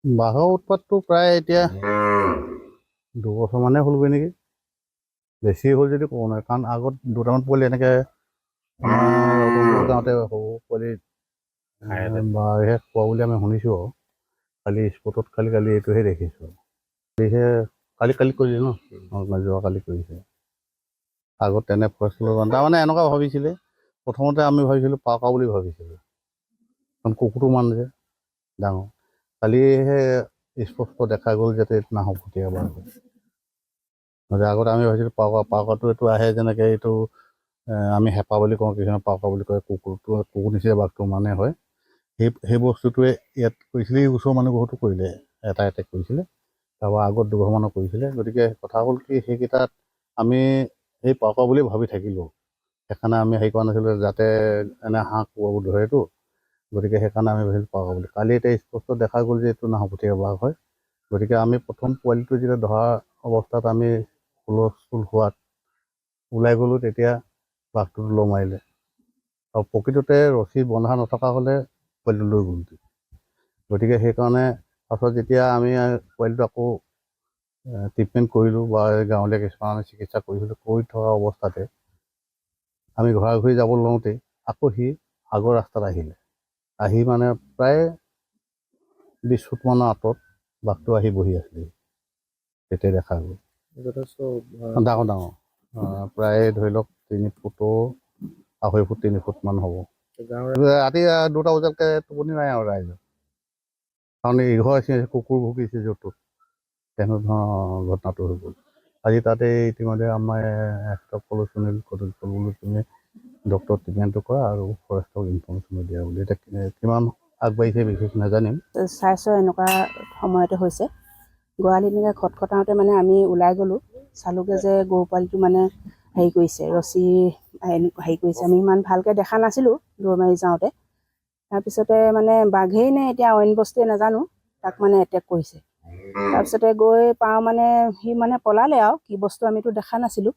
বাঘৰ উৎপাতটো প্ৰায় এতিয়া 2 বছৰ মানে হ'লগৈ নেকি বেছি হ'ল যদি ক'ব নোৱাৰে কাৰণ আগত দুটামান পোৱালি এনেকৈ গাঁৱতে সৰু পোৱালি বাঘে খোৱা বুলি আমি শুনিছোঁ আৰু খালি স্পটত কালি এইটোহে দেখিছোঁ কালিহে কালি কৰিলে ন যোৱাকালি কৰিছে আগত তেনে ফৰেষ্টৰ তাৰমানে এনেকুৱা ভাবিছিলে প্ৰথমতে আমি ভাবিছিলোঁ পাকা বুলি ভাবিছিলোঁ কাৰণ কুকুৰটো মান যে ডাঙৰ কালিহে স্পষ্ট দেখা গ'ল যাতে নাহক কেতিয়াবা আগতে আমি ভাবিছিলোঁ পাকাটো এইটো আহে যেনেকৈ এইটো আমি হেঁপা বুলি কওঁ কিছুমান পাকা বুলি কয় কুকুৰ নিচিনা বাঘটো মানে হয় সেই বস্তুটোৱে ইয়াত কৰিছিলে এই ওচৰৰ মানুহ বহুতো কৰিলে এটা এটেক কৰিছিলে তাৰপৰা আগত 2 বছৰমানৰ কৰিছিলে গতিকে কথা হ'ল কি সেইকেইটাত আমি সেই পাকা বুলি ভাবি থাকিলোঁ সেইকাৰণে আমি হেৰি কৰা নাছিলোঁ যাতে এনে হাঁহ কুকুৰবোৰ ধৰেতো গতিকে সেইকাৰণে আমি ভাবিছিলোঁ পাকা বুলি কালি এতিয়া স্পষ্ট দেখা গ'ল যে এইটো নাহৰফুটীয়া বাঘ হয় গতিকে আমি প্ৰথম পোৱালিটো যেতিয়া ধৰা অৱস্থাত আমি হুলস্থুল হোৱাত ওলাই গ'লোঁ তেতিয়া বাঘটোত ল মাৰিলে আৰু প্ৰকৃততে ৰছী বন্ধা নথকা হ'লে পোৱালিটো লৈ গ'ল গতিকে সেইকাৰণে পাছত যেতিয়া আমি পোৱালিটো আকৌ ট্ৰিটমেণ্ট কৰিলোঁ বা গাঁৱলীয়া কিছুমান আমি চিকিৎসা কৰিছিলোঁ কৰি থকা অৱস্থাতে আমি ঘৰা ঘূৰি যাব লওঁতে আকৌ সি আগৰ ৰাস্তাত আহি মানে প্ৰায় 20 ফুটমানৰ আঁতৰত বাঘটো আহি বহি আছিলে তেতিয়া দেখা গ'ল যথেষ্ট ডাঙৰ প্ৰায় ধৰি লওক 3 ফুটৰ 2.5 ফুট 3 ফুটমান হ'ব ৰাতি 2টা বজাতকৈ টোপনি নাই আৰু ৰাইজৰ কাৰণ ইঘৰ কুকুৰ ভুকিছে য'ত ত'ত তেনেধৰণৰ ঘটনাটো হৈ গ'ল আজি তাতে ইতিমধ্যে আমাৰ সকলো সুনীল বোলো তুমি ডক্টৰ ট্ৰিটমেণ্টটো কৰা আৰু ফৰেষ্টক ইনফৰ্মেশ্যনো দিয়া বুলি এতিয়া কিমান আগবাঢ়িছে বিশেষ নাজানিম চাইছোঁ এনেকুৱা সময়তে হৈছে গোৱালি এনেকৈ খটখটাওঁতে মানে আমি ওলাই গ'লোঁ চালোগৈ যে গৰু পোৱালিটো মানে হেৰি কৰিছে ৰছী হেৰি কৰিছে আমি ইমান ভালকৈ দেখা নাছিলোঁ দৌৰ মাৰি যাওঁতে তাৰপিছতে মানে বাঘেই নে এতিয়া অইন বস্তুৱে নাজানো তাক মানে এটেক কৰিছে তাৰপিছতে গৈ পাওঁ মানে সি মানে পলালে আৰু কি বস্তু আমিতো দেখা নাছিলোঁ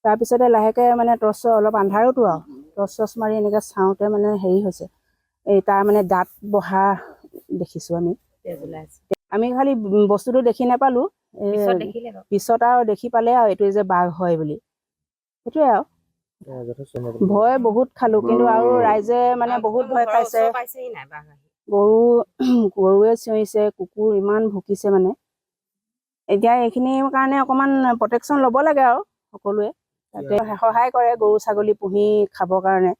তাৰপিছতে লাহেকৈ মানে টৰ্চ অলপ আন্ধাৰোতো আৰু টৰ্চ মাৰি এনেকৈ চাওঁতে মানে হেৰি হৈছে এই তাৰ মানে দাঁত বহা দেখিছোঁ আমি খালি বস্তুটো দেখি নাপালোঁ পিছত আৰু দেখি পালে আৰু এইটোৱে যে বাঘ হয় বুলি সেইটোৱে আৰু ভয় বহুত খালোঁ কিন্তু আৰু ৰাইজে মানে বহুত ভয় খাইছে গৰুৱে চিঞৰিছে কুকুৰ ইমান ভুকিছে মানে এতিয়া এইখিনিৰ কাৰণে অকণমান প্ৰটেকশ্যন ল'ব লাগে আৰু সকলোৱে তাতে সহায় কৰে গৰু ছাগলী পুহি খাবৰ কাৰণে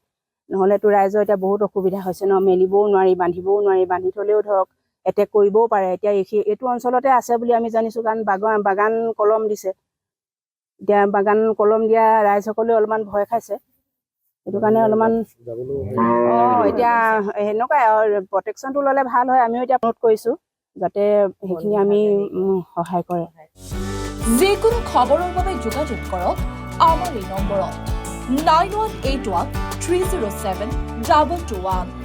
নহ'লেতো ৰাইজৰ এতিয়া বহুত অসুবিধা হৈছে ন মেলিবও নোৱাৰি বান্ধি থ'লেও ধৰক এটেক কৰিবও পাৰে এতিয়া এইটো অঞ্চলতে আছে বুলি আমি জানিছোঁ কাৰণ বাগান কলম দিছে এতিয়া বাগান কলম দিয়া ৰাইজসকলেও অলপমান ভয় খাইছে সেইটো কাৰণে অলপমান এতিয়া সেনেকুৱাই আৰু প্ৰটেকশ্যনটো ল'লে ভাল হয় আমিও এতিয়া অনুৰোধ কৰিছোঁ যাতে সেইখিনি আমি সহায় কৰে যিকোনো খবৰৰ বাবে যোগাযোগ কৰক আমাৰ এই নম্বৰত 9181 307 2221